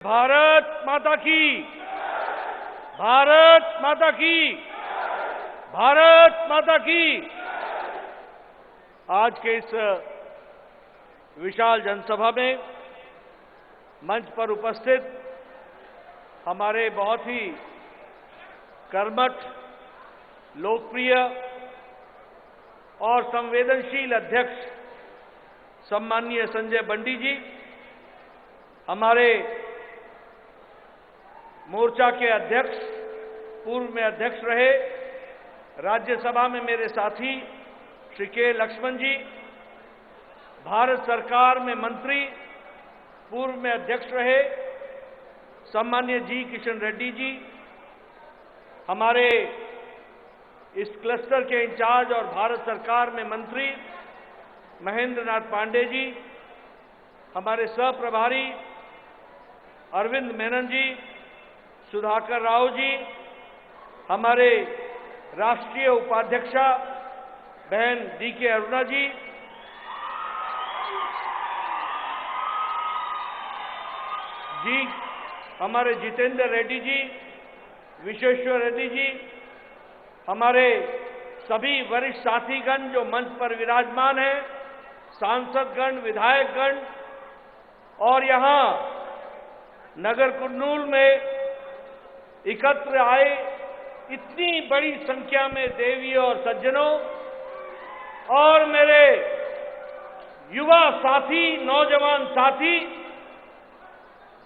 भारत माता की, भारत माता की, भारत माता की। आज के इस विशाल जनसभा में मंच पर उपस्थित हमारे बहुत ही कर्मठ, लोकप्रिय और संवेदनशील अध्यक्ष सम्माननीय संजय बंडी जी, हमारे मोर्चा के अध्यक्ष, पूर्व में अध्यक्ष रहे, राज्यसभा में मेरे साथी श्री के लक्ष्मण जी, भारत सरकार में मंत्री, पूर्व में अध्यक्ष रहे सम्मान्य जी किशन रेड्डी जी, हमारे इस क्लस्टर के इंचार्ज और भारत सरकार में मंत्री महेंद्र नाथ पांडे जी, हमारे सह प्रभारी अरविंद मेनन जी, सुधाकर राव जी, हमारे राष्ट्रीय उपाध्यक्षा बहन डी.के. अरुणा जी, हमारे जितेंद्र रेड्डी जी, विश्वेश्वर रेड्डी जी, हमारे सभी वरिष्ठ साथीगण जो मंच पर विराजमान हैं, सांसदगण, विधायकगण और यहां नगर कुर्नूल में एकत्र आए इतनी बड़ी संख्या में देवियों और सज्जनों और मेरे युवा साथी, नौजवान साथी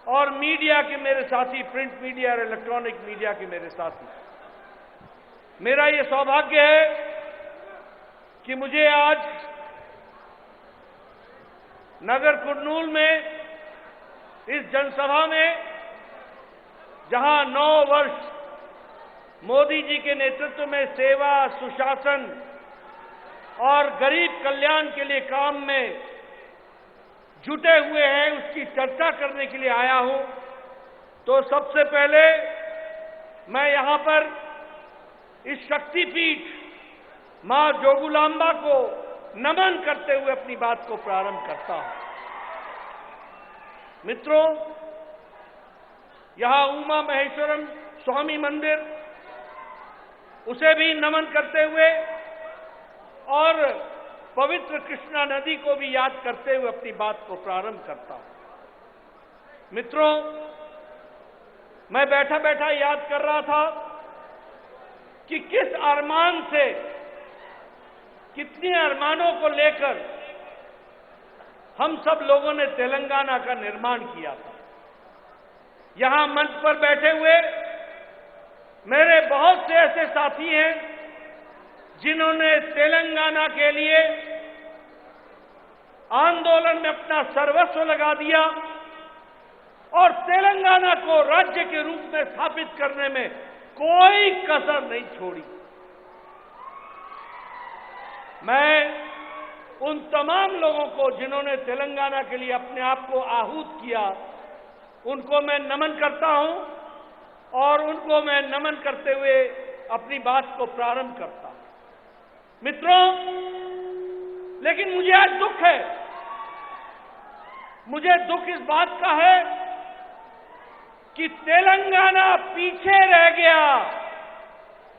और मीडिया के मेरे साथी, प्रिंट मीडिया और इलेक्ट्रॉनिक मीडिया के मेरे साथी, मेरा ये सौभाग्य है कि मुझे आज नगर कुर्नूल में इस जनसभा में, जहां 9 वर्ष मोदी जी के नेतृत्व में सेवा, सुशासन और गरीब कल्याण के लिए काम में जुटे हुए हैं, उसकी चर्चा करने के लिए आया हूं। तो सबसे पहले मैं यहां पर इस शक्तिपीठ मां जोगुलांबा को नमन करते हुए अपनी बात को प्रारंभ करता हूं। मित्रों, यहां उमा महेश्वरम स्वामी मंदिर, उसे भी नमन करते हुए और पवित्र कृष्णा नदी को भी याद करते हुए अपनी बात को प्रारंभ करता हूं। मित्रों, मैं बैठा बैठा याद कर रहा था कि किस अरमान से, कितने अरमानों को लेकर हम सब लोगों ने तेलंगाना का निर्माण किया था। यहां मंच पर बैठे हुए मेरे बहुत से ऐसे साथी हैं जिन्होंने तेलंगाना के लिए आंदोलन में अपना सर्वस्व लगा दिया और तेलंगाना को राज्य के रूप में स्थापित करने में कोई कसर नहीं छोड़ी। मैं उन तमाम लोगों को जिन्होंने तेलंगाना के लिए अपने आप को आहूत किया, उनको मैं नमन करता हूं और उनको मैं नमन करते हुए अपनी बात को प्रारंभ करता हूं। मित्रों, लेकिन मुझे आज दुख है, मुझे दुख इस बात का है कि तेलंगाना पीछे रह गया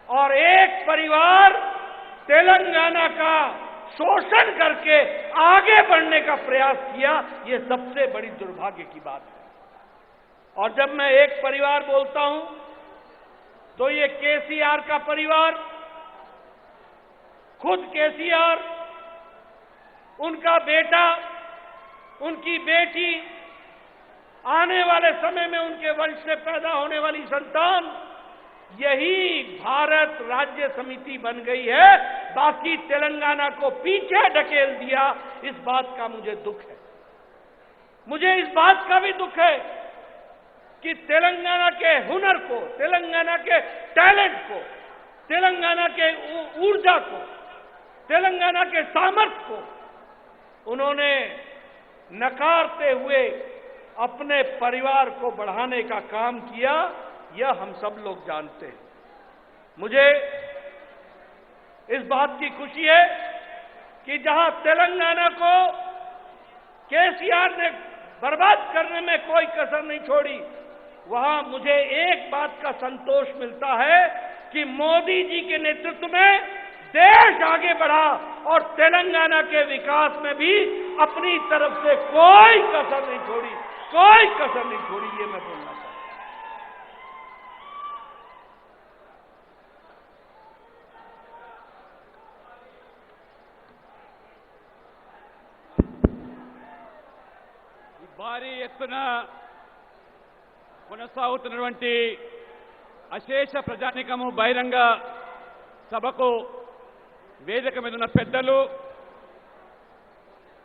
और एक परिवार तेलंगाना का शोषण करके आगे बढ़ने का प्रयास किया। ये सबसे बड़ी दुर्भाग्य की बात है। और जब मैं एक परिवार बोलता हूं तो ये केसीआर का परिवार, खुद केसीआर, उनका बेटा, उनकी बेटी, आने वाले समय में उनके वंश से पैदा होने वाली संतान, यही भारत राज्य समिति बन गई है। बाकी तेलंगाना को पीछे ढकेल दिया। इस बात का मुझे दुख है। मुझे इस बात का भी दुख है कि तेलंगाना के हुनर को, तेलंगाना के टैलेंट को, तेलंगाना के ऊर्जा को, तेलंगाना के सामर्थ्य को उन्होंने नकारते हुए अपने परिवार को बढ़ाने का काम किया। यह हम सब लोग जानते हैं। मुझे इस बात की खुशी है कि जहां तेलंगाना को केसीआर ने बर्बाद करने में कोई कसर नहीं छोड़ी। वहां मुझे एक बात का संतोष मिलता है कि मोदी जी के नेतृत्व में देश आगे बढ़ा और तेलंगाना के विकास में भी अपनी तरफ से कोई कसर नहीं छोड़ी, कोई कसर नहीं छोड़ी, ये मैं बोलना चाहता हूं। భారీ ఎత్తున కొనసాగుతున్నటువంటి అశేష ప్రజానీకము బహిరంగ సభకు వేదిక మీద ఉన్న పెద్దలు,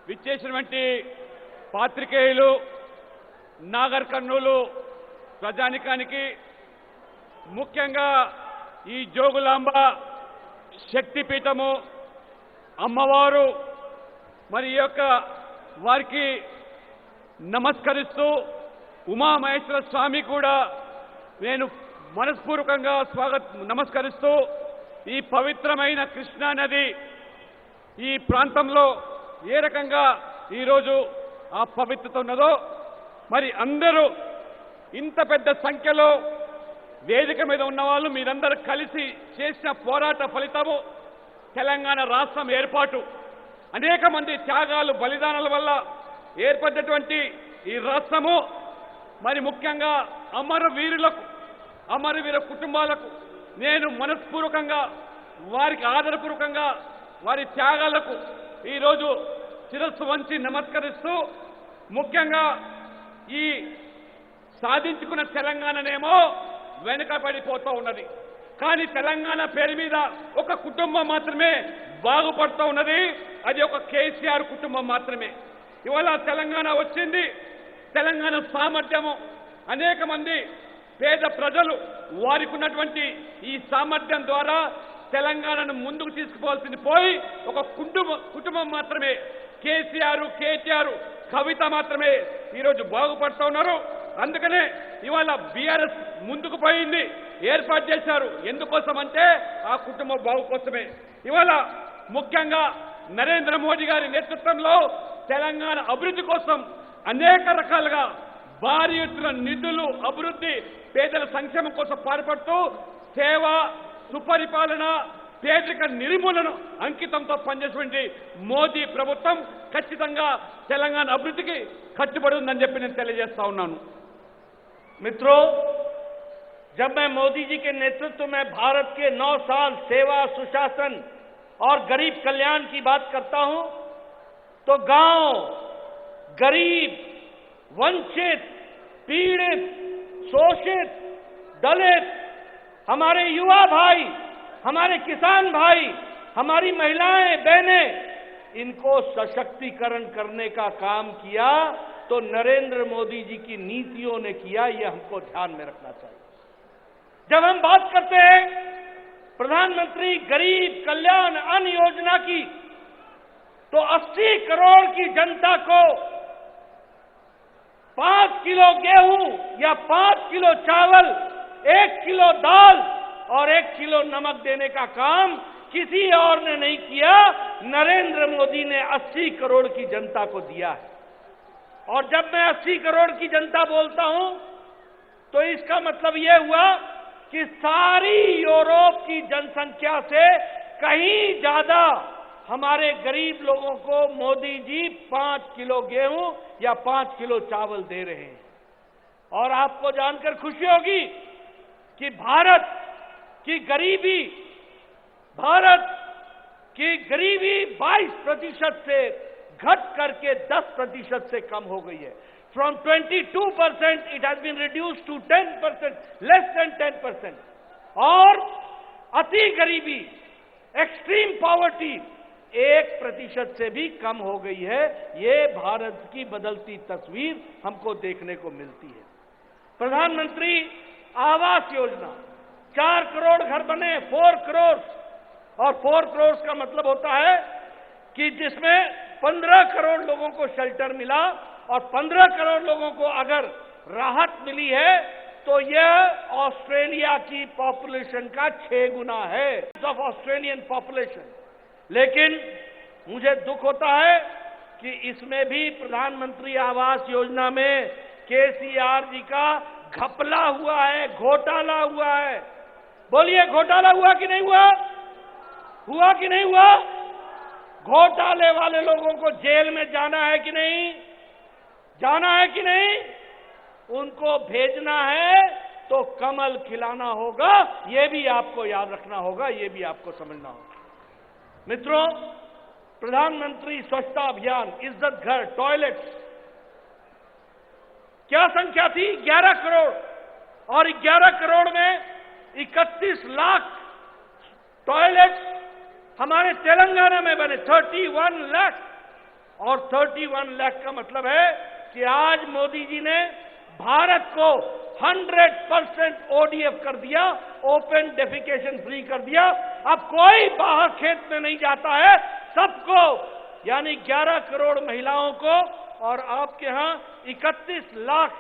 విచ్చేసినటువంటి పాత్రికేయులు, నాగర్ కర్నూలు ప్రజానీకానికి, ముఖ్యంగా ఈ జోగులాంబ శక్తిపీఠము అమ్మవారు మరి ఈ యొక్క వారికి నమస్కరిస్తూ, ఉమామహేశ్వర స్వామి కూడా నేను మనస్పూర్వకంగా నమస్కరిస్తూ, ఈ పవిత్రమైన కృష్ణా నది ఈ ప్రాంతంలో ఏ రకంగా ఈరోజు ఆ పవిత్రత ఉన్నదో, మరి అందరూ ఇంత పెద్ద సంఖ్యలో వేదిక మీద ఉన్నవాళ్ళు మీరందరూ కలిసి చేసిన పోరాట ఫలితము తెలంగాణ రాష్ట్రం ఏర్పాటు. అనేక మంది త్యాగాలు, బలిదానాల వల్ల ఏర్పడ్డటువంటి ఈ రాష్ట్రము మరి ముఖ్యంగా అమరవీర కుటుంబాలకు నేను మనస్పూర్వకంగా వారికి ఆదరపూర్వకంగా వారి త్యాగాలకు ఈరోజు శిరస్సు వంచి నమస్కరిస్తూ, ముఖ్యంగా ఈ సాధించుకున్న తెలంగాణనేమో వెనుకబడిపోతూ ఉన్నది. కానీ తెలంగాణ పేరు మీద ఒక కుటుంబం మాత్రమే బాగుపడుతూ ఉన్నది, అది ఒక కేసీఆర్ కుటుంబం మాత్రమే. ఇవాళ తెలంగాణ వచ్చింది, తెలంగాణ సామర్థ్యము అనేక మంది పేద ప్రజలు వారికి ఉన్నటువంటి ఈ సామర్థ్యం ద్వారా తెలంగాణను ముందుకు తీసుకుపోవాల్సింది పోయి ఒక కుటుంబం మాత్రమే కేసీఆర్, కేటీఆర్, కవిత మాత్రమే ఈరోజు బాగుపడుతూ ఉన్నారు. అందుకనే ఇవాళ బీఆర్ఎస్ ముందుకు పోయింది, ఏర్పాటు చేశారు. ఎందుకోసం అంటే ఆ కుటుంబం బాగు కోసమే. ఇవాళ ముఖ్యంగా నరేంద్ర మోడీ గారి నేతృత్వంలో తెలంగాణ అభివృద్ధి కోసం అనేక రకాలుగా భారీ ఎత్తున నిధులు, అభివృద్ధి, పేదల సంక్షేమం కోసం పాటుపడుతూ సేవ, సుపరిపాలన, పేదరిక నిర్మూలన అంకితంతో పనిచేసినటువంటి మోదీ ప్రభుత్వం ఖచ్చితంగా తెలంగాణ అభివృద్ధికి కట్టుబడి ఉందని చెప్పి నేను తెలియజేస్తా ఉన్నాను. मित्रों, जब मैं मोदी जी के नेतृत्व में भारत के 9 साल सेवा, सुशासन और गरीब कल्याण की बात करता हूं तो गांव, गरीब, वंचित, पीड़ित, शोषित, दलित, हमारे युवा भाई, हमारे किसान भाई, हमारी महिलाएं, बहनें, इनको सशक्तिकरण करने का काम किया तो नरेंद्र मोदी जी की नीतियों ने किया, ये हमको ध्यान में रखना चाहिए। जब हम बात करते हैं प्रधानमंत्री गरीब कल्याण अन्न योजना की, तो 80 करोड़ की जनता को 5 किलो गेहूं या 5 किलो चावल, 1 किलो दाल और 1 किलो नमक देने का काम किसी और ने नहीं किया, नरेंद्र मोदी ने 80 करोड़ की जनता को दिया है। और जब मैं 80 करोड़ की जनता बोलता हूं तो इसका मतलब यह हुआ कि सारी यूरोप की जनसंख्या से कहीं ज्यादा हमारे गरीब लोगों को मोदी जी 5 किलो गेहूं या 5 किलो चावल दे रहे हैं। और आपको जानकर खुशी होगी कि भारत की गरीबी 22% से घट करके 10% से कम हो गई है। From 22% it has been reduced to 10%, less than 10%. और अति गरीबी, एक्सट्रीम पॉवर्टी 1% से भी कम हो गई है। ये भारत की बदलती तस्वीर हमको देखने को मिलती है। प्रधानमंत्री आवास योजना, 4 करोड़ घर बने, 4 करोड़, और 4 करोड़ का मतलब होता है कि जिसमें 15 करोड़ लोगों को शेल्टर मिला और 15 करोड़ लोगों को अगर राहत मिली है तो यह ऑस्ट्रेलिया की पॉपुलेशन का 6 गुना है, ऑफ ऑस्ट्रेलियन पॉपुलेशन। लेकिन मुझे दुख होता है कि इसमें भी प्रधानमंत्री आवास योजना में केसीआर जी का घपला हुआ है, घोटाला हुआ है। बोलिए, घोटाला हुआ कि नहीं हुआ? हुआ कि नहीं हुआ? घोटाले वाले लोगों को जेल में जाना है कि नहीं? जाना है कि नहीं? उनको भेजना है तो कमल खिलाना होगा, ये भी आपको याद रखना होगा, ये भी आपको समझना होगा। मित्रों, प्रधानमंत्री स्वच्छता अभियान, इज्जत घर, टॉयलेट्स, क्या संख्या थी? 11 करोड़। और 11 करोड़ में 31 लाख टॉयलेट्स हमारे तेलंगाना में बने, 31 लाख। और 31 लाख का मतलब है कि आज मोदी जी ने भारत को 100% ODF कर दिया, ओपन डेफिकेशन फ्री कर दिया। अब कोई बाहर खेत में नहीं जाता है, सबको, यानी 11 करोड़ महिलाओं को और आपके यहां 31 लाख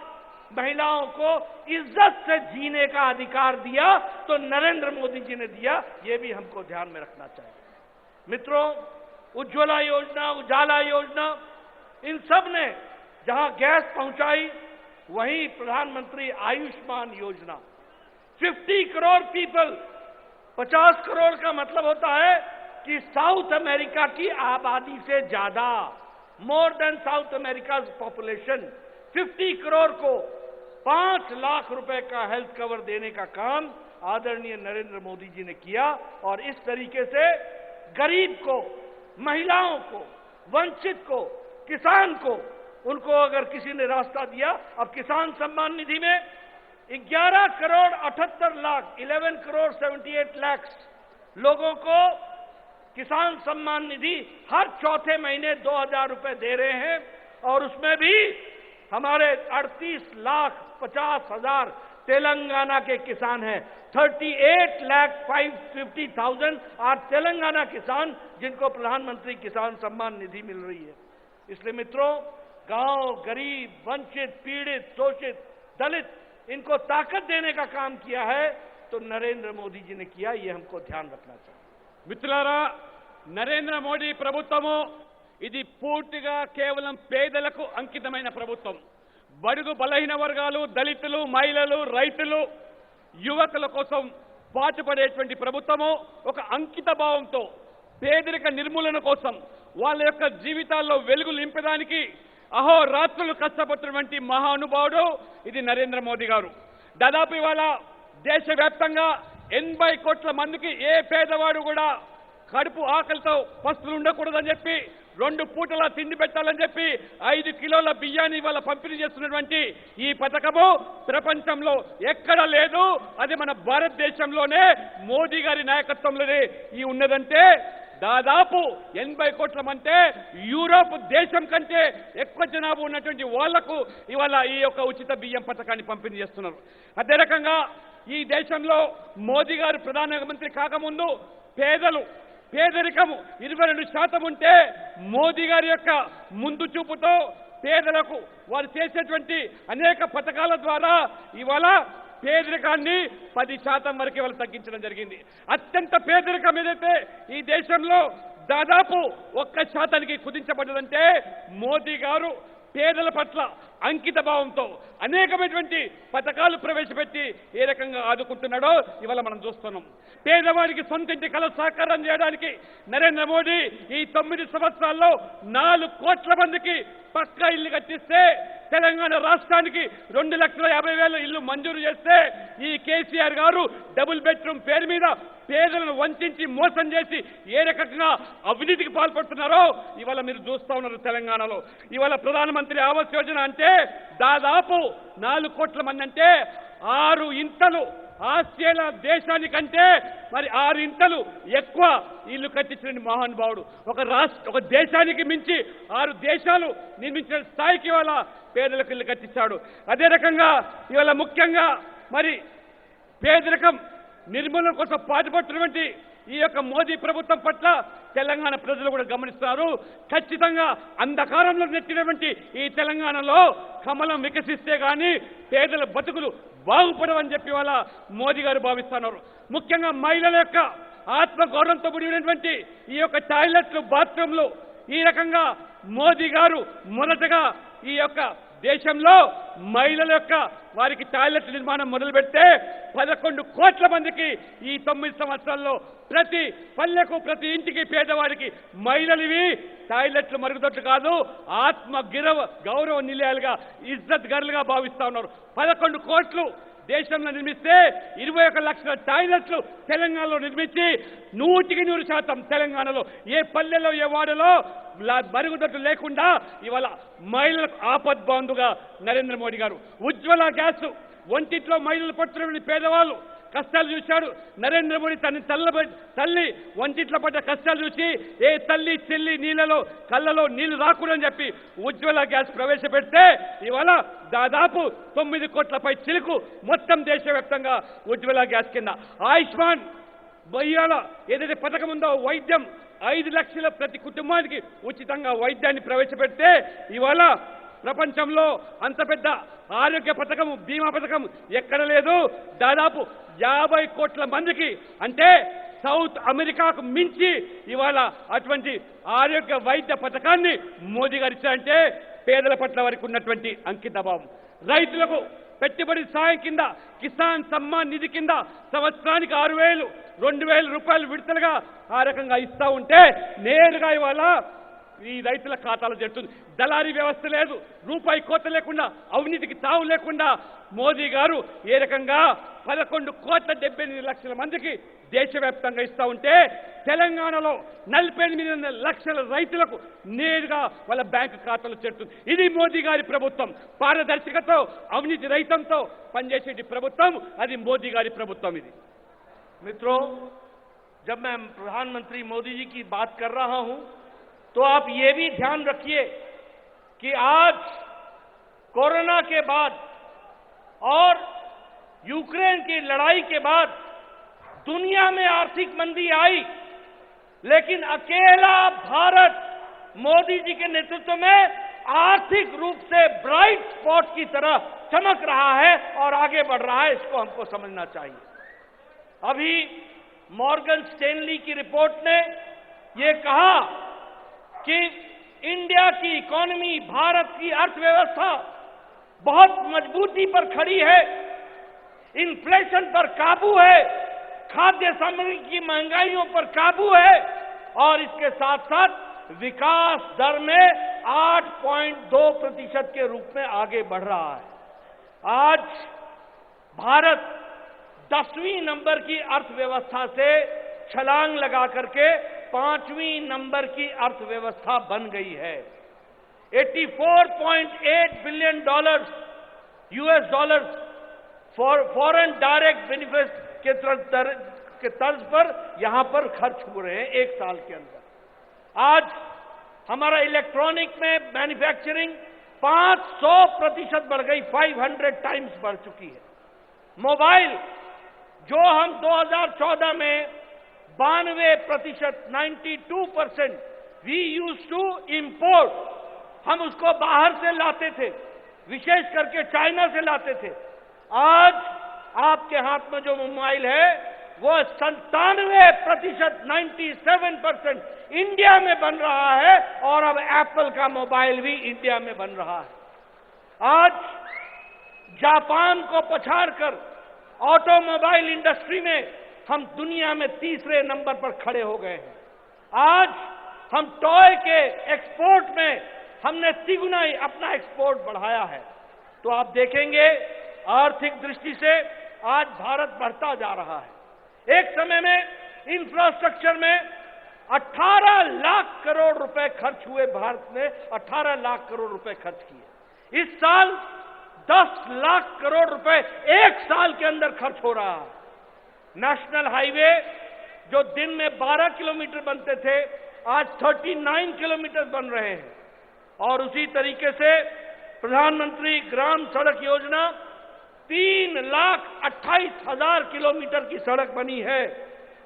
महिलाओं को इज्जत से जीने का अधिकार दिया, तो नरेंद्र मोदी जी ने दिया, ये भी हमको ध्यान में रखना चाहिए। मित्रों, उज्ज्वला योजना, उजाला योजना, इन सब ने जहां गैस पहुंचाई, वहीं प्रधानमंत्री आयुष्मान योजना, 50 करोड़ पीपल, 50 करोड़ का मतलब होता है कि साउथ अमेरिका की आबादी से ज्यादा, more than south America population, 50 crore को 5 लाख रुपए का हेल्थ कवर देने का काम आदरणीय नरेंद्र मोदी जी ने किया। और इस तरीके से गरीब को, महिलाओं को, वंचित को, किसान को, उनको अगर किसी ने रास्ता दिया। अब किसान सम्मान निधि में 11 करोड़ 78 लाख, 11 करोड़ 78 लाख लोगों को किसान सम्मान निधि हर चौथे महीने 2000 रुपए दे रहे हैं। और उसमें भी हमारे 38 लाख 50 हजार तेलंगाना के किसान हैं। 38 लाख 50,000 आज तेलंगाना किसान जिनको प्रधानमंत्री किसान सम्मान निधि मिल रही है। इसलिए मित्रों, गांव, गरीब, वंचित, पीड़ित, शोषित, दलित, इनको ताकत देने का काम किया है तो नरेंद्र मोदी जी ने किया, ये हमको ध्यान रखना चाहिए। మిత్రులారా, నరేంద్ర మోడీ ప్రభుత్వము ఇది పూర్తిగా కేవలం పేదలకు అంకితమైన ప్రభుత్వం. బడుగు బలహీన వర్గాలు, దళితులు, మహిళలు, రైతులు, యువకుల కోసం పాటుపడేటువంటి ప్రభుత్వము. ఒక అంకిత భావంతో పేదరిక నిర్మూలన కోసం, వాళ్ళ యొక్క జీవితాల్లో వెలుగు నింపడానికి అహోరాత్రులు కష్టపడుతున్నటువంటి మహానుభావుడు ఇది నరేంద్ర మోదీ గారు. దాదాపు ఇవాళ దేశవ్యాప్తంగా 80 కోట్ల మందికి ఏ పేదవాడు కూడా కడుపు ఆకలితో పస్తులు ఉండకూడదని చెప్పి, 2 పూటల తిండి పెట్టాలని చెప్పి 5 కిలోల బియ్యాన్ని ఇవాళ పంపిణీ చేస్తున్నటువంటి ఈ పథకము ప్రపంచంలో ఎక్కడా లేదు. అది మన భారతదేశంలోనే మోదీ గారి నాయకత్వంలోనే ఈ ఉన్నదంటే దాదాపు 80 కోట్ల మంది యూరోప్ దేశం కంటే ఎక్కువ జనాభా ఉన్నటువంటి వాళ్లకు ఇవాళ ఈ యొక్క ఉచిత బియ్యం పథకాన్ని పంపిణీ చేస్తున్నారు. అదే రకంగా ఈ దేశంలో మోదీ గారు ప్రధానమంత్రి కాకముందు పేదరికము 22% ఉంటే మోదీ గారి యొక్క ముందు చూపుతో పేదలకు వారు చేసేటువంటి అనేక పథకాల ద్వారా ఇవాళ పేదరికాన్ని 10% వరకు ఇవాళ తగ్గించడం జరిగింది. అత్యంత పేదరికం ఏదైతే ఈ దేశంలో దాదాపు 1% కుదించబడ్డదంటే మోదీ గారు పేదల పట్ల అంకిత భావంతో అనేకమైనటువంటి పథకాలు ప్రవేశపెట్టి ఏ రకంగా ఆదుకుంటున్నాడో ఇవాళ మనం చూస్తున్నాం. పేదవాడికి సొంతింటి కల సాకారం చేయడానికి నరేంద్ర మోడీ ఈ 9 సంవత్సరాల్లో 4 కోట్ల మందికి పక్కా ఇల్లు కట్టిస్తే, తెలంగాణ రాష్ట్రానికి 2,50,000 ఇల్లు మంజూరు చేస్తే, ఈ కేసీఆర్ గారు డబుల్ బెడ్రూమ్ పేరు మీద పేదలను వంచి మోసం చేసి ఏ రకంగా అవినీతికి పాల్పడుతున్నారో ఇవాళ మీరు చూస్తా ఉన్నారు. తెలంగాణలో ఇవాళ ప్రధానమంత్రి ఆవాస్ యోజన అంటే దాదాపు 4 కోట్ల మంది అంటే 6 ఇంతలు ఆస్ట్రేలియా దేశానికంటే మరి 6 ఇంతలు ఎక్కువ ఇల్లు కట్టించిన మహానుభావుడు. ఒక దేశానికి మించి 6 దేశాలు నిర్మించిన స్థాయికి ఇవాళ పేదలకు ఇల్లు కట్టించాడు. అదే రకంగా ఇవాళ ముఖ్యంగా మరి పేదరికం నిర్మూలన కోసం పాటుపడుతున్నటువంటి ఈ యొక్క మోదీ ప్రభుత్వం పట్ల తెలంగాణ ప్రజలు కూడా గమనిస్తున్నారు. ఖచ్చితంగా అంధకారంలో నెట్టినటువంటి ఈ తెలంగాణలో కమలం వికసిస్తే గాని పేదల బతుకులు బాగుపడవని చెప్పి వాళ్ళ మోదీ గారు భావిస్తున్నారు. ముఖ్యంగా మహిళల యొక్క ఆత్మగౌరవంతో కూడినటువంటి ఈ యొక్క టాయిలెట్లు, బాత్రూంలు ఈ రకంగా మోదీ గారు మొదటగా ఈ యొక్క దేశంలో మహిళల యొక్క వారికి టాయిలెట్ నిర్మాణం మొదలు పెడితే 11 కోట్ల మందికి ఈ 9 సంవత్సరాల్లో ప్రతి పల్లెకు ప్రతి ఇంటికి పేదవాడికి మహిళలివి టాయిలెట్లు మరుగుదొడ్లు కాదు ఆత్మ గౌరవ నిలయాలుగా ఇజ్జత్ గర్లుగా భావిస్తా ఉన్నారు. 11 కోట్లు దేశంలో నిర్మిస్తే 21 లక్షల టాయిలెట్లు తెలంగాణలో నిర్మించి 100% తెలంగాణలో ఏ పల్లెలో ఏ వాడలో మరుగుదొడ్లు లేకుండా ఇవాళ మహిళలకు ఆపద్బాంధుగా నరేంద్ర మోడీ గారు ఉజ్వల గ్యాస్ ఒంటిట్లో మహిళలు పడుతున్న పేదవాళ్ళు కష్టాలు చూశాడు. నరేంద్ర మోడీ తల్లి ఒంటిట్లో పడ్డ కష్టాలు చూసి ఏ తల్లి చెల్లి నీళ్ళలో కళ్ళలో నీళ్లు రాకూడదని చెప్పి ఉజ్వల గ్యాస్ ప్రవేశపెడితే ఇవాళ దాదాపు 9 కోట్లపై చిలుకు మొత్తం దేశవ్యాప్తంగా ఉజ్వల గ్యాస్ కింద ఆయుష్మాన్ బయ్యాల ఏదైతే పథకం ఉందో వైద్యం 5 లక్షల ప్రతి కుటుంబానికి ఉచితంగా వైద్యాన్ని ప్రవేశపెడితే ఇవాళ ప్రపంచంలో అంత పెద్ద ఆరోగ్య పథకం బీమా పథకం ఎక్కడ లేదు. దాదాపు 50 కోట్ల మందికి అంటే సౌత్ అమెరికాకు మించి ఇవాళ అటువంటి ఆరోగ్య వైద్య పథకాన్ని మోదీ గారు ఇచ్చారంటే పేదల పట్ల వారికి ఉన్నటువంటి అంకితభావం. రైతులకు పెట్టుబడి సాయం కింద కిసాన్ సమ్మాన్ నిధి కింద సంవత్సరానికి 6,000 2,000 రూపాయలు విడతలుగా ఆ రకంగా ఇస్తా ఉంటే నేరుగా ఇవాళ ఈ రైతుల ఖాతాలో చేరుతుంది. దళారీ వ్యవస్థ లేదు, రూపాయి కోత లేకుండా అవినీతికి తావు లేకుండా మోదీ గారు ఏ రకంగా 11,78 లక్షల మందికి దేశవ్యాప్తంగా ఇస్తా ఉంటే తెలంగాణలో 48 లక్షల రైతులకు నేరుగా వాళ్ళ బ్యాంకు ఖాతాలో చేరుతుంది. ఇది మోదీ గారి ప్రభుత్వం. పారదర్శకతో అవినీతి రహితంతో పనిచేసే ప్రభుత్వం అది మోదీ గారి ప్రభుత్వం. ఇది मित्रों, जब मैं प्रधानमंत्री मोदी जी की बात कर रहा हूं तो आप ये भी ध्यान रखिए कि आज कोरोना के बाद और यूक्रेन की लड़ाई के बाद दुनिया में आर्थिक मंदी आई, लेकिन अकेला भारत मोदी जी के नेतृत्व में आर्थिक रूप से ब्राइट स्पॉट की तरह चमक रहा है और आगे बढ़ रहा है. इसको हमको समझना चाहिए. अभी मॉर्गन स्टैनली की रिपोर्ट ने ये कहा कि इंडिया की इकोनॉमी, भारत की अर्थव्यवस्था बहुत मजबूती पर खड़ी है, इन्फ्लेशन पर काबू है, खाद्य सामग्री की महंगाइयों पर काबू है और इसके साथ साथ विकास दर में 8.2% के रूप में आगे बढ़ रहा है. आज भारत 10वीं नंबर की अर्थव्यवस्था से छलांग लगा करके 5वीं नंबर की अर्थव्यवस्था बन गई है. $84.8 billion US dollars foreign direct benefit के तर्ज पर यहां पर खर्च हो रहे हैं एक साल के अंदर. आज हमारा इलेक्ट्रॉनिक में मैन्युफैक्चरिंग 500% बढ़ गई, 500 टाइम्स बढ़ चुकी है. मोबाइल जो हम 2014 में 92%, 92% वी यूज टू इंपोर्ट, हम उसको बाहर से लाते थे, विशेष करके चाइना से लाते थे. आज आपके हाथ में जो मोबाइल है वो 97%, 97% इंडिया में बन रहा है और अब एप्पल का मोबाइल भी इंडिया में बन रहा है. आज जापान को पछाड़कर ऑटोमोबाइल इंडस्ट्री में हम दुनिया में 3रे नंबर पर खड़े हो गए हैं. आज हम टॉय के एक्सपोर्ट में हमने तिगुना ही अपना एक्सपोर्ट बढ़ाया है. तो आप देखेंगे आर्थिक दृष्टि से आज भारत बढ़ता जा रहा है. एक समय में इंफ्रास्ट्रक्चर में 18 लाख करोड़ रुपए खर्च हुए. भारत ने 18 लाख करोड़ रुपए खर्च किए. इस साल 10 लाख करोड़ रुपए एक साल के अंदर खर्च हो रहा है. नेशनल हाईवे जो दिन में 12 किलोमीटर बनते थे आज 39 किलोमीटर बन रहे हैं. और उसी तरीके से प्रधानमंत्री ग्राम सड़क योजना 3,28,000 किलोमीटर की सड़क बनी है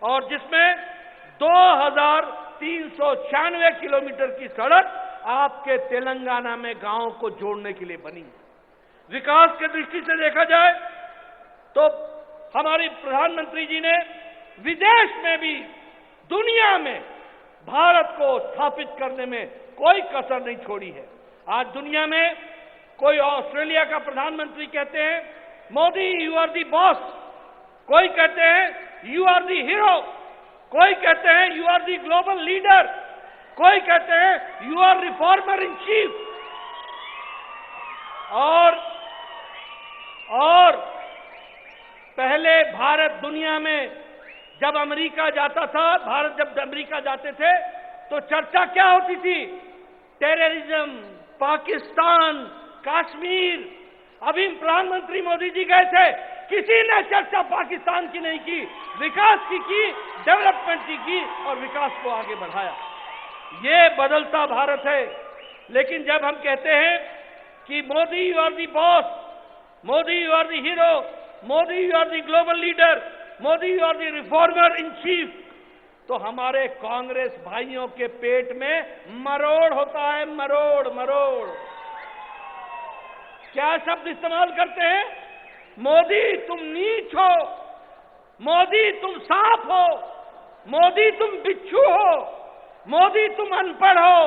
और जिसमें 2,396 किलोमीटर की सड़क आपके तेलंगाना में गांवों को जोड़ने के लिए बनी है. विकास की दृष्टि से देखा जाए तो हमारे प्रधानमंत्री जी ने विदेश में भी दुनिया में भारत को स्थापित करने में कोई कसर नहीं छोड़ी है। आज दुनिया में कोई ऑस्ट्रेलिया का प्रधानमंत्री कहते हैं Modi you are the boss, कोई कहते हैं यू आर दी हीरो, कोई कहते हैं you are the global leader, कोई कहते हैं you are reformer in chief. और पहले भारत दुनिया में जब अमेरिका जाता था, भारत जब अमेरिका जाते थे तो चर्चा क्या होती थी? टेररिज्म, पाकिस्तान, कश्मीर। अभी प्रधानमंत्री मोदी जी गए थे, किसी ने चर्चा पाकिस्तान की नहीं की, विकास की, डेवलपमेंट की और विकास को आगे बढ़ाया। ये बदलता भारत है। लेकिन जब हम कहते हैं कि Modi you are the boss, Modi you are the hero, Modi you are the global leader, Modi you are the reformer in chief, तो हमारे कांग्रेस भाइयों के पेट में मरोड़ होता है, मरोड़ मरोड़। क्या शब्द इस्तेमाल करते हैं? मोदी तुम नीच हो, मोदी तुम सांप हो, मोदी तुम बिच्छू हो, मोदी तुम अनपढ़ हो,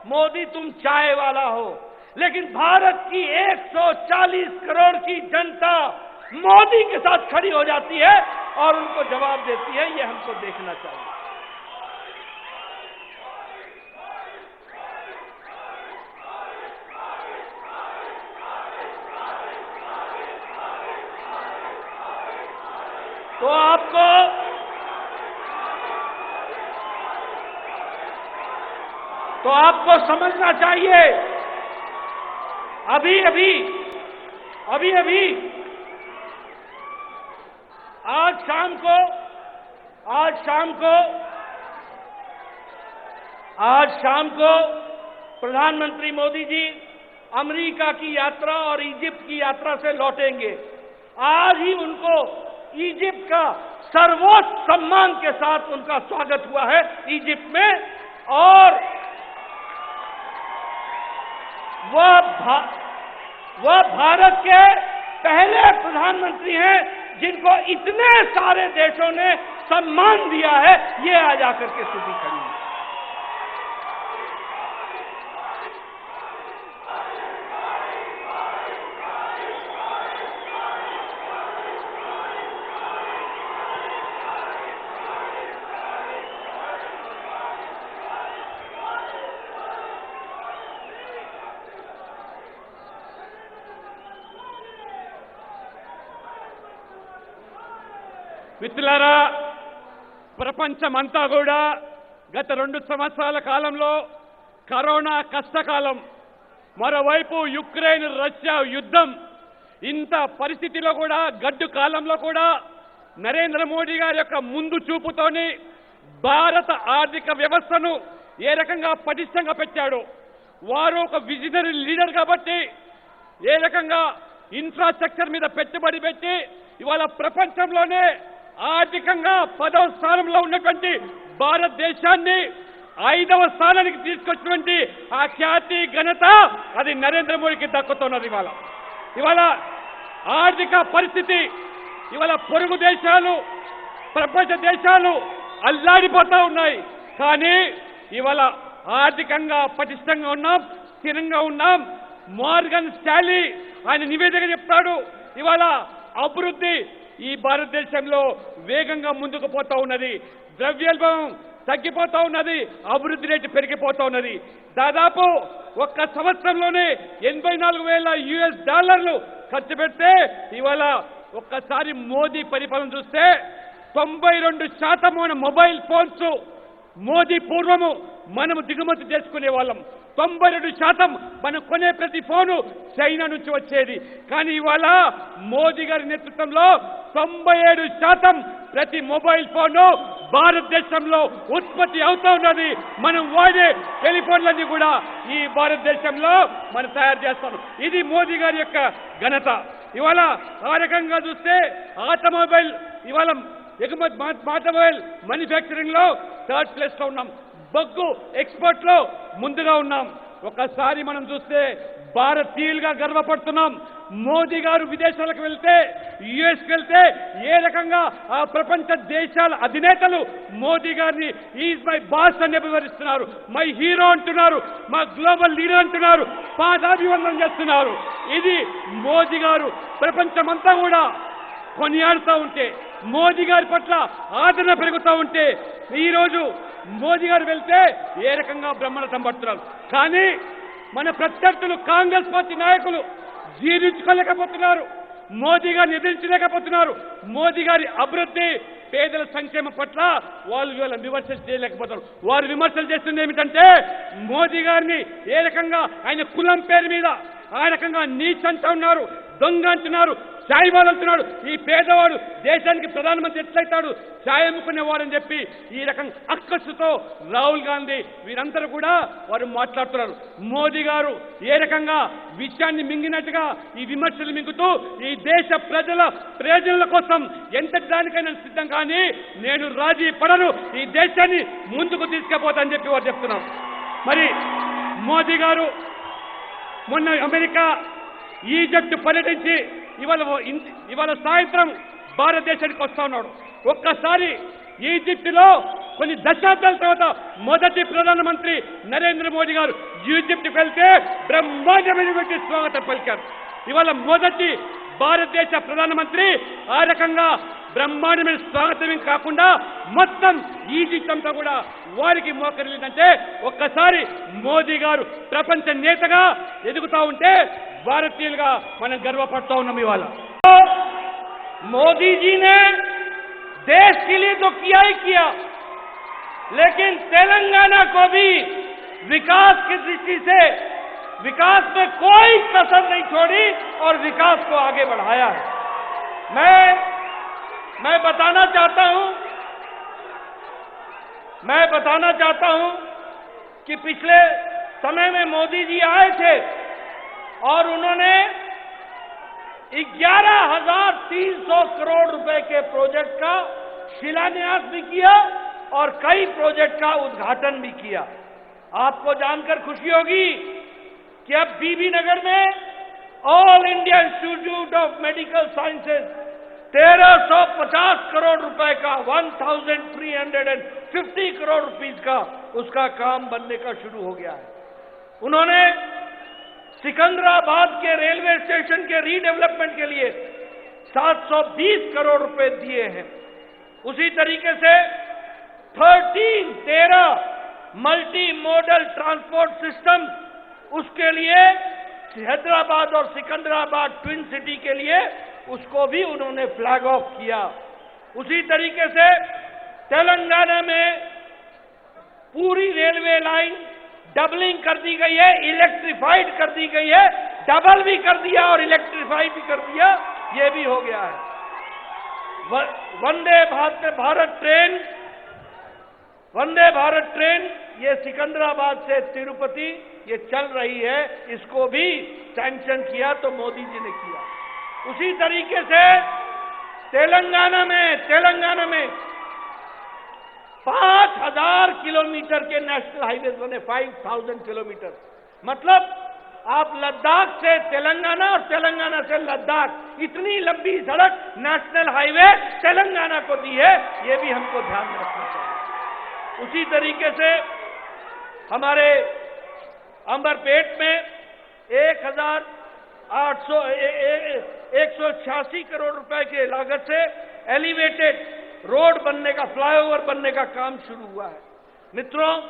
मोदी तुम चाय वाला हो। लेकिन भारत की 140 करोड़ की जनता मोदी के साथ खड़ी हो जाती है और उनको जवाब देती है। ये हमको देखना चाहिए। तो आपको समझना चाहिए, अभी अभी आज शाम को प्रधानमंत्री मोदी जी अमेरिका की यात्रा और इजिप्ट की यात्रा से लौटेंगे। आज ही उनको इजिप्ट का सर्वोच्च सम्मान के साथ उनका स्वागत हुआ है इजिप्ट में, और वह भारत के पहले प्रधानमंत्री हैं जिनको इतने सारे देशों ने सम्मान दिया है। ये आज आकर के स्थिति खड़ी है। మిత్రులారా, ప్రపంచమంతా కూడా గత 2 సంవత్సరాల కాలంలో కరోనా కష్టకాలం, మరోవైపు యుక్రెయిన్ రష్యా యుద్ధం, ఇంత పరిస్థితిలో కూడా గడ్డు కాలంలో కూడా నరేంద్ర మోడీ గారి యొక్క ముందు చూపుతోని భారత ఆర్థిక వ్యవస్థను ఏ రకంగా పటిష్టంగా పెట్టాడు. వారు ఒక విజనరీ లీడర్ కాబట్టి ఏ రకంగా ఇన్ఫ్రాస్ట్రక్చర్ మీద పెట్టుబడి పెట్టి ఇవాళ ప్రపంచంలోనే ఆర్థికంగా 10వ స్థానంలో ఉన్నటువంటి భారతదేశాన్ని 5వ స్థానానికి తీసుకొచ్చినటువంటి ఆ ఖ్యాతి ఘనత అది నరేంద్ర మోడీకి దక్కుతున్నది. ఇవాళ ఆర్థిక పరిస్థితి, ఇవాళ పొరుగు దేశాలు, ప్రపంచ దేశాలు అల్లాడిపోతా ఉన్నాయి. కానీ ఇవాళ ఆర్థికంగా పటిష్టంగా ఉన్నాం, స్థిరంగా ఉన్నాం. మార్గన్ స్టాన్లీ ఆయన నివేదిక చెప్తాడు, ఇవాళ అభివృద్ధి ఈ భారతదేశంలో వేగంగా ముందుకు పోతా ఉన్నది, ద్రవ్యోల్బణం తగ్గిపోతా ఉన్నది, అభివృద్ధి రేటు పెరిగిపోతా ఉన్నది. దాదాపు ఒక్క సంవత్సరంలోనే $84,000 ఖర్చు పెడితే ఇవాళ ఒక్కసారి మోదీ పరిపాలన చూస్తే 92% మన మొబైల్ ఫోన్స్ మోదీ పూర్వము మనము దిగుమతి చేసుకునే వాళ్ళం. 92% మనం కొనే ప్రతి ఫోను చైనా నుంచి వచ్చేది. కానీ ఇవాళ మోదీ గారి నేతృత్వంలో 97% ప్రతి మొబైల్ ఫోను భారతదేశంలో ఉత్పత్తి అవుతా ఉన్నది. మనం వాడే టెలిఫోన్లన్నీ కూడా ఈ భారతదేశంలో మనం తయారు చేస్తాం. ఇది మోదీ గారి యొక్క ఘనత. ఇవాళ ఆ రకంగా చూస్తే ఆటోమొబైల్ ఇవాళ ఎగుమతి ఆటోమొబైల్ మ్యానుఫ్యాక్చరింగ్ లో 3rd ప్లేస్ లో ఉన్నాం. బొగ్గు ఎక్స్పోర్ట్ లో ముందుగా ఉన్నాం. ఒకసారి మనం చూస్తే భారతీయులుగా గర్వపడుతున్నాం. మోదీ గారు విదేశాలకు వెళ్తే, యుఎస్కి వెళ్తే ఏ రకంగా ఆ ప్రపంచ దేశాల అధినేతలు మోదీ గారిని ఈజ్ మై బాస్ అని వివరిస్తున్నారు, మై హీరో అంటున్నారు, మా గ్లోబల్ లీడర్ అంటున్నారు, పాదాభివందనం చేస్తున్నారు. ఇది మోదీ గారు ప్రపంచమంతా కూడా కొనియాడుతూ ఉంటే, మోదీ గారి పట్ల ఆదరణ పెరుగుతూ ఉంటే, ఈరోజు మోదీ గారు వెళ్తే ఏ రకంగా బ్రహ్మరథం పడుతున్నారు. కానీ మన ప్రత్యర్థులు కాంగ్రెస్ పార్టీ నాయకులు జీర్ణించుకోలేకపోతున్నారు, మోదీ గారిని ఎదిరించలేకపోతున్నారు. మోదీ గారి అభివృద్ధి, పేదల సంక్షేమం పట్ల వాళ్ళు విమర్శలు చేయలేకపోతారు. వారు విమర్శలు చేస్తుంది ఏమిటంటే, మోదీ గారిని ఏ రకంగా ఆయన కులం పేరు మీద ఆ రకంగా నీచ్ అంటూ ఉన్నారు, దొంగ అంటున్నారు, ఛాయవాడు అంటున్నాడు. ఈ పేదవాడు దేశానికి ప్రధానమంత్రి ఎట్లయితాడు, ఛాయ్ అమ్ముకునేవాడని చెప్పి ఈ రకంగా అక్కసుతో రాహుల్ గాంధీ వీరందరూ కూడా వారు మాట్లాడుతున్నారు. మోదీ గారు ఏ రకంగా విషయాన్ని మింగినట్టుగా ఈ విమర్శలు మింగుతూ ఈ దేశ ప్రజల ప్రయోజనాల కోసం ఎంత దానికైనా సిద్ధం, కానీ నేను రాజీ పడను, ఈ దేశాన్ని ముందుకు తీసుకుపోతానని చెప్పి వారు చెప్తున్నారు. మరి మోదీ గారు మొన్న అమెరికా, ఈజిప్ట్ పర్యటించి ఇవాళ సాయంత్రం భారతదేశానికి వస్తా ఉన్నాడు. ఒక్కసారి ఈజిప్టులో కొన్ని దశాబ్దాల తర్వాత మొదటి ప్రధానమంత్రి నరేంద్ర మోదీ గారు ఈజిప్ట్కి వెళ్తే బ్రహ్మాండమైనటువంటి స్వాగతం పలికారు. ఇవాళ మొదటి భారతదేశ ప్రధానమంత్రి ఆ రకంగా బ్రహ్మాండమైన స్వాగతం కాకుండా మొత్తం ఈజిప్ట్ అంతా కూడా వారికి మోకరిల్లిందంటే, ఒక్కసారి మోదీ గారు ప్రపంచ నేతగా ఎదుగుతా ఉంటే భారతీయులుగా మనం గర్వపడుతూ ఉన్నాం. ఇవాళ मोदी जी ने देश के लिए तो किया ही किया, लेकिन तेलंगाना को भी विकास की दृष्टि से विकास में कोई कसर नहीं छोड़ी और विकास को आगे बढ़ाया है. मैं बताना चाहता हूं कि पिछले समय में मोदी जी आए थे और उन्होंने 11,300 करोड़ रुपए के प्रोजेक्ट का शिलान्यास भी किया और कई प्रोजेक्ट का उद्घाटन भी किया. आपको जानकर खुशी होगी कि अब बीबी नगर में all India institute of medical sciences 1,350 crore रुपए का 1,350 करोड़ रुपीस का उसका काम बनने का शुरू हो गया है. उन्होंने सिकंदराबाद के रेलवे स्टेशन के रीडेवलपमेंट के लिए 720 करोड़ रुपए दिए हैं. उसी तरीके से 13 मल्टी मॉडल ट्रांसपोर्ट सिस्टम, उसके लिए हैदराबाद और सिकंदराबाद ट्विन सिटी के लिए उसको भी उन्होंने फ्लैग ऑफ किया. उसी तरीके से तेलंगाना में पूरी रेलवे लाइन डबलिंग कर दी गई है, इलेक्ट्रिफाइड कर दी गई है, डबल भी कर दिया और इलेक्ट्रिफाइड भी कर दिया, ये भी हो गया है. वंदे भारत ट्रेन ये सिकंदराबाद से तिरुपति ये चल रही है, इसको भी सैंक्शन किया तो मोदी जी ने किया. उसी तरीके से तेलंगाना में 5,000 किलोमीटर के नेशनल हाईवे बने, 5,000 किलोमीटर. मतलब आप लद्दाख से तेलंगाना और तेलंगाना से लद्दाख, इतनी लंबी सड़क नेशनल हाईवे तेलंगाना को दी है, ये भी हमको ध्यान में रखना चाहिए. उसी तरीके से हमारे अंबरपेट में 1,186 करोड़ रुपए के लागत से एलिवेटेड रोड बनने का, फ्लाईओवर बनने का काम शुरू हुआ है. मित्रों,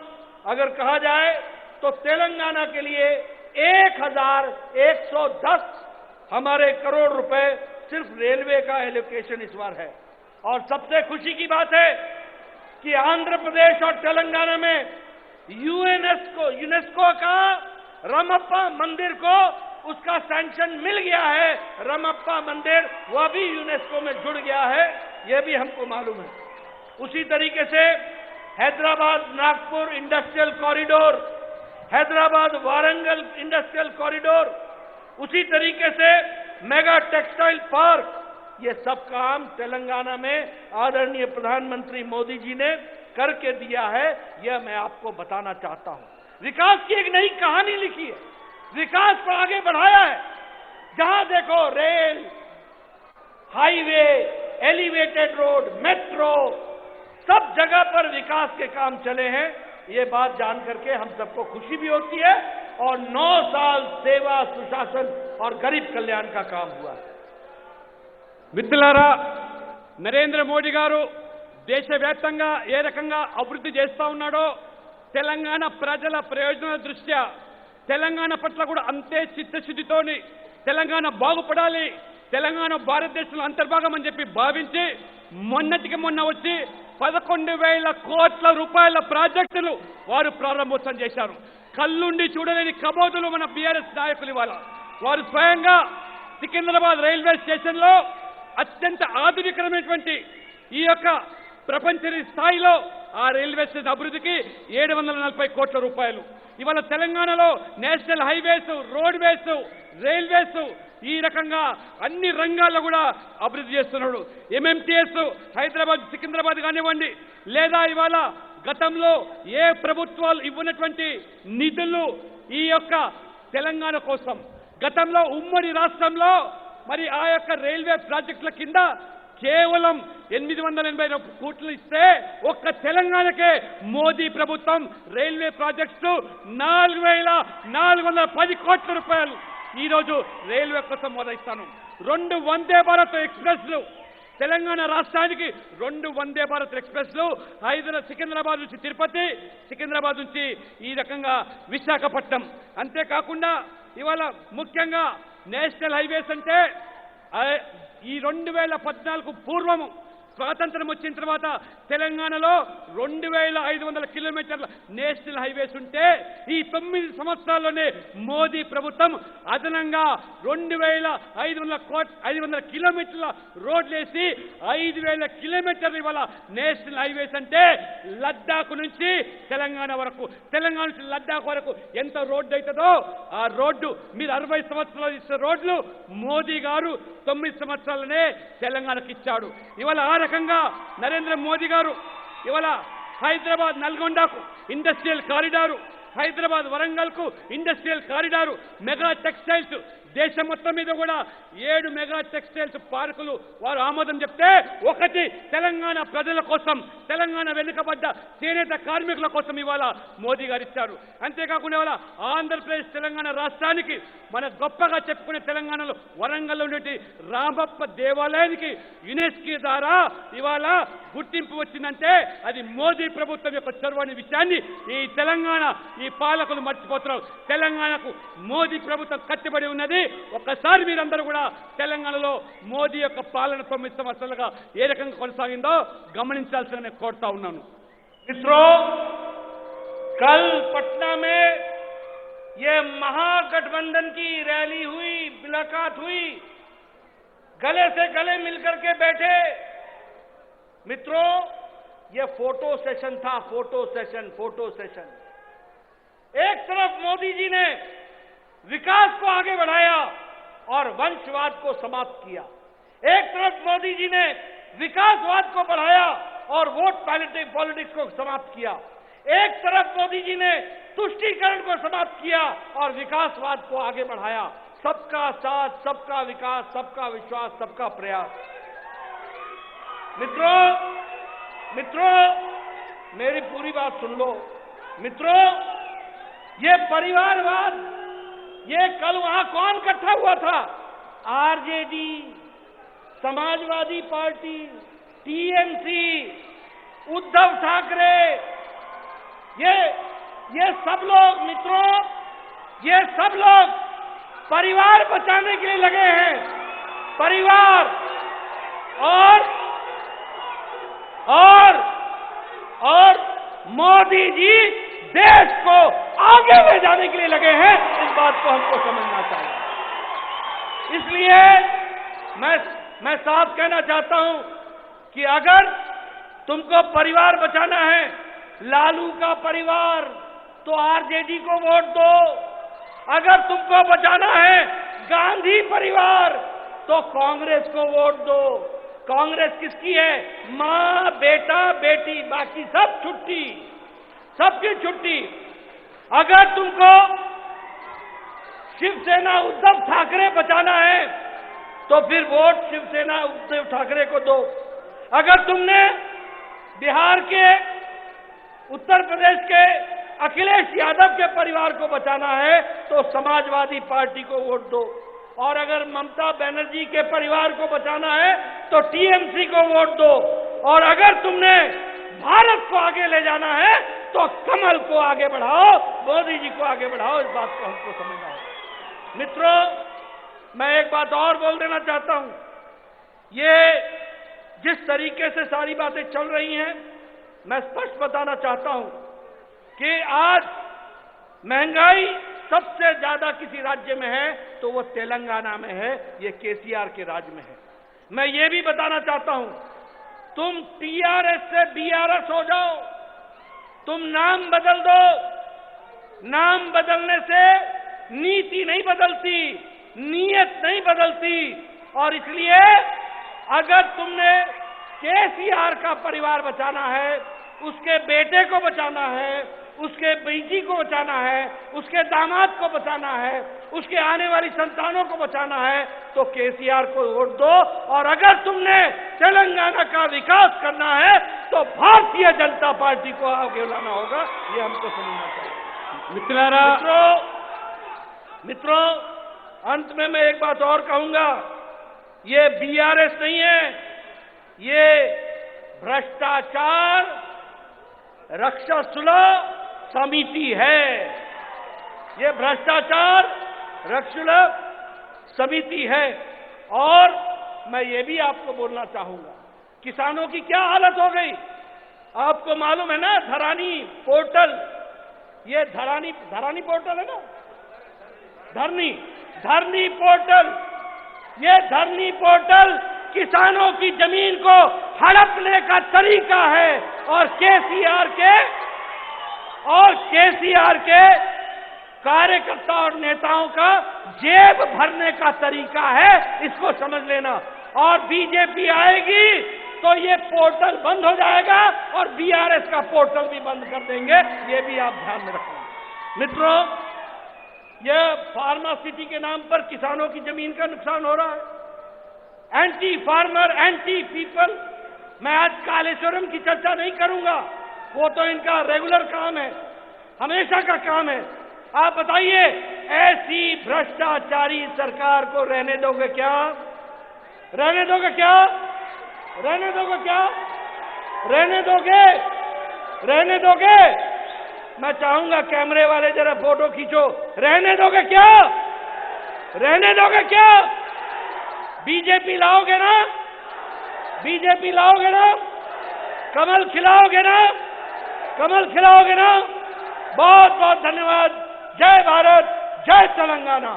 अगर कहा जाए तो तेलंगाना के लिए 1,110 हमारे करोड़ रुपए सिर्फ रेलवे का एलोकेशन इस बार है. और सबसे खुशी की बात है कि आंध्र प्रदेश और तेलंगाना में यूनेस्को का रमप्पा मंदिर को उसका सैंक्शन मिल गया है. रमप्पा मंदिर वह भी यूनेस्को में जुड़ गया है, यह भी हमको मालूम है. उसी तरीके से Hyderabad Nagpur industrial corridor, Hyderabad Warangal industrial corridor, उसी तरीके से मेगा टेक्सटाइल पार्क, ये सब काम तेलंगाना में आदरणीय प्रधानमंत्री मोदी जी ने करके दिया है. यह मैं आपको बताना चाहता हूं. विकास की एक नई कहानी लिखी है, विकास को आगे बढ़ाया है. जहां देखो rail, highway, elevated road, metro, सब जगह पर विकास के काम चले हैं। ये बात जान करके हम सबको खुशी भी होती है और 9 साल सेवा, सुशासन और गरीब कल्याण का काम हुआ है। మిత్రులారా, నరేంద్ర మోడీ గారు దేశవ్యాప్తంగా ఏ రకంగా అభివృద్ధి చేస్తా ఉన్నాడో తెలంగాణ ప్రజల ప్రయోజనాల దృష్ట్యా తెలంగాణ పట్ల కూడా అంతే చిత్తశుద్ధితోని తెలంగాణ బాగుపడాలి, తెలంగాణ భారతదేశంలో అంతర్భాగం అని చెప్పి భావించి మొన్నటికి మొన్న వచ్చి 11,000 కోట్ల రూపాయల ప్రాజెక్టులు వారు ప్రారంభోత్సవం చేశారు. కళ్ళుండి చూడలేని కబోదులు మన బీఆర్ఎస్ నాయకులు ఇవాళ వారు స్వయంగా సికింద్రాబాద్ రైల్వే స్టేషన్లో అత్యంత ఆధునికమైనటువంటి ఈ యొక్క ప్రపంచ స్థాయిలో ఆ రైల్వే స్టేషన్ అభివృద్ధికి 740 కోట్ల రూపాయలు. ఇవాళ తెలంగాణలో నేషనల్ హైవేస్, రోడ్వేస్, రైల్వేస్ ఈ రకంగా అన్ని రంగాల్లో కూడా అభివృద్ధి చేస్తున్నాడు. ఎంఎంటీఎస్ హైదరాబాద్, సికింద్రాబాద్ కానివ్వండి, లేదా ఇవాళ గతంలో ఏ ప్రభుత్వాలు ఇవ్వనటువంటి నిధులు ఈ యొక్క తెలంగాణ కోసం గతంలో ఉమ్మడి రాష్ట్రంలో మరి ఆ యొక్క రైల్వే ప్రాజెక్టుల కింద కేవలం 880 కోట్లు ఇస్తే ఒక్క తెలంగాణకే మోదీ ప్రభుత్వం రైల్వే ప్రాజెక్ట్స్ 4,410 కోట్ల రూపాయలు ఈ రోజు రైల్వే కోసం మొదలైస్తాను. 2 వందే భారత్ ఎక్స్ప్రెస్లు తెలంగాణ రాష్ట్రానికి 2 వందే భారత్ ఎక్స్ప్రెస్లు సికింద్రాబాద్ నుంచి తిరుపతి, సికింద్రాబాద్ నుంచి ఈ రకంగా విశాఖపట్నం. అంతేకాకుండా ఇవాళ ముఖ్యంగా నేషనల్ హైవేస్ అంటే ఈ 2014 పూర్వము స్వాతంత్రం వచ్చిన తర్వాత తెలంగాణలో 2,500 కిలోమీటర్ల నేషనల్ హైవేస్ ఉంటే ఈ 9 సంవత్సరాల్లోనే మోదీ ప్రభుత్వం అదనంగా 2,500 కిలోమీటర్ల రోడ్లేసి 5,000 కిలోమీటర్లు ఇవాళ నేషనల్ హైవేస్ అంటే లద్దాఖ్ నుంచి తెలంగాణ వరకు, తెలంగాణ నుంచి లద్దాఖ్ వరకు ఎంత రోడ్డు అవుతుందో ఆ రోడ్డు మీరు 60 సంవత్సరాలు ఇచ్చే రోడ్లు మోదీ గారు 9 సంవత్సరాలనే తెలంగాణకు ఇచ్చాడు. ఇవాళ ఆ రకంగా నరేంద్ర మోదీ గారు ఇవాళ హైదరాబాద్ నల్గొండకు ఇండస్ట్రియల్ కారిడారు, హైదరాబాద్ వరంగల్కు ఇండస్ట్రియల్ కారిడారు, మెగా టెక్స్టైల్స్ దేశం మొత్తం మీద కూడా 7 మెగా టెక్స్టైల్స్ పార్కులు వారు ఆమోదం చెప్తే ఒకటి తెలంగాణ ప్రజల కోసం, తెలంగాణ వెనుకబడ్డ చేనేత కార్మికుల కోసం ఇవాళ మోదీ గారు ఇచ్చారు. అంతేకాకుండా ఇవాళ ఆంధ్రప్రదేశ్ తెలంగాణ రాష్ట్రానికి మన గొప్పగా చెప్పుకునే తెలంగాణలో వరంగల్లో ఉండే రామప్ప దేవాలయానికి యునెస్కో ద్వారా ఇవాళ గుర్తింపు వచ్చిందంటే అది మోదీ ప్రభుత్వం యొక్క చొరవ అనే విషయాన్ని ఈ తెలంగాణ ఈ పాలకులు మర్చిపోతున్నారు. తెలంగాణకు మోదీ ప్రభుత్వం కట్టుబడి ఉన్నది. ఒక్కసారి మీరందరూ కూడా తెలంగాణలో మోదీ యొక్క పాలన 9 సంవత్సరాలుగా ఏ రకంగా కొనసాగిందో గమనించాల్సిన నేను కోరుతా ఉన్నాను. मित्रों, कल पटना में ये महागठबंधन की रैली हुई, मुलाकात हुई, गले से गले मिलकर के बैठे। मित्रों, ये फोटो सेशन था, फोटो सेशन। एक तरफ मोदी जी ने विकास को आगे बढ़ाया और वंशवाद को समाप्त किया, एक तरफ मोदी जी ने विकासवाद को बढ़ाया और वोट पॉलिटिक्स को समाप्त किया, एक तरफ मोदी जी ने तुष्टीकरण को समाप्त किया और विकासवाद को आगे बढ़ाया। सबका साथ, सबका विकास, सबका विश्वास, सबका प्रयास। मित्रों, मेरी पूरी बात सुन लो। मित्रों, ये परिवारवाद, ये कल वहां कौन इकट्ठा हुआ था? RJD, Samajwadi party, TMC, Uddhav Thackeray, ये सब लोग, मित्रों, ये सब लोग परिवार बचाने के लिए लगे हैं। परिवार और मोदी जी देश को आगे ले जाने के लिए लगे हैं। इस बात को हमको समझना चाहिए। इसलिए मैं साफ कहना चाहता हूं कि अगर तुमको परिवार बचाना है, लालू का परिवार, तो आरजेडी को वोट दो। अगर तुमको बचाना है गांधी परिवार, तो कांग्रेस को वोट दो। कांग्रेस किसकी है? मां, बेटा, बेटी, बाकी सब छुट्टी, सबकी छुट्टी। अगर तुमको शिवसेना उद्धव ठाकरे बचाना है तो फिर वोट शिवसेना उद्धव ठाकरे को दो। अगर तुमने बिहार के, उत्तर प्रदेश के अखिलेश यादव के परिवार को बचाना है तो समाजवादी पार्टी को वोट दो, और अगर ममता बनर्जी के परिवार को बचाना है तो टीएमसी को वोट दो, और अगर तुमने भारत को आगे ले जाना है तो कमल को आगे बढ़ाओ, मोदी जी को आगे बढ़ाओ। इस बात को हमको समझना है। मित्रों, मैं एक बात और बोल देना चाहता हूं, ये जिस तरीके से सारी बातें चल रही हैं, मैं स्पष्ट बताना चाहता हूं कि आज महंगाई सबसे ज्यादा किसी राज्य में है तो वो तेलंगाना में है, ये केसीआर के राज्य में है। मैं ये भी बताना चाहता हूं, तुम टीआरएस से बीआरएस हो जाओ, तुम नाम बदल दो, नाम बदलने से नीति नहीं बदलती, नीयत नहीं बदलती। और इसलिए अगर तुमने केसीआर का परिवार बचाना है, उसके बेटे को बचाना है, उसके बेटी को बचाना है, उसके दामाद को बचाना है, उसके आने वाली संतानों को बचाना है तो केसीआर को वोट दो। और अगर तुमने तेलंगाना का विकास करना है तो भारतीय जनता पार्टी को आगे लाना होगा, ये हमको समझना चाहिए। मित्रों, अंत में मैं एक बात और कहूंगा, ये बीआरएस नहीं है, ये भ्रष्टाचार रक्षा सुलह समिति है। ये भ्रष्टाचार रक्षा समिति है। और मैं ये भी आपको बोलना चाहूंगा, किसानों की क्या हालत हो गई आपको मालूम है ना। धरानी पोर्टल, ये धरानी पोर्टल है ना, धरनी पोर्टल, ये धरनी पोर्टल किसानों की जमीन को हड़पने का तरीका है और केसीआर के कार्यकर्ता और नेताओं का जेब भरने का तरीका है, इसको समझ लेना। और बीजेपी आएगी तो ये पोर्टल बंद हो जाएगा और बीआरएस का पोर्टल भी बंद कर देंगे, ये भी आप ध्यान में रखना। मित्रों, यह फार्मा सिटी के नाम पर किसानों की जमीन का नुकसान हो रहा है। Anti farmer, anti people. मैं आज कालेश्वरम की चर्चा नहीं करूंगा, वो तो इनका रेगुलर काम है, हमेशा का काम है। आप बताइए, ऐसी भ्रष्टाचारी सरकार को रहने दोगे क्या? रहने दोगे क्या? रहने दोगे क्या? रहने दोगे? रहने दोगे? मैं चाहूंगा कैमरे वाले जरा फोटो खींचो। रहने दोगे क्या? रहने दोगे क्या? बीजेपी लाओगे ना? बीजेपी लाओगे ना? कमल खिलाओगे ना? कमल खिलाओगे ना? बहुत बहुत धन्यवाद। जय भारत, जय तेलंगाना।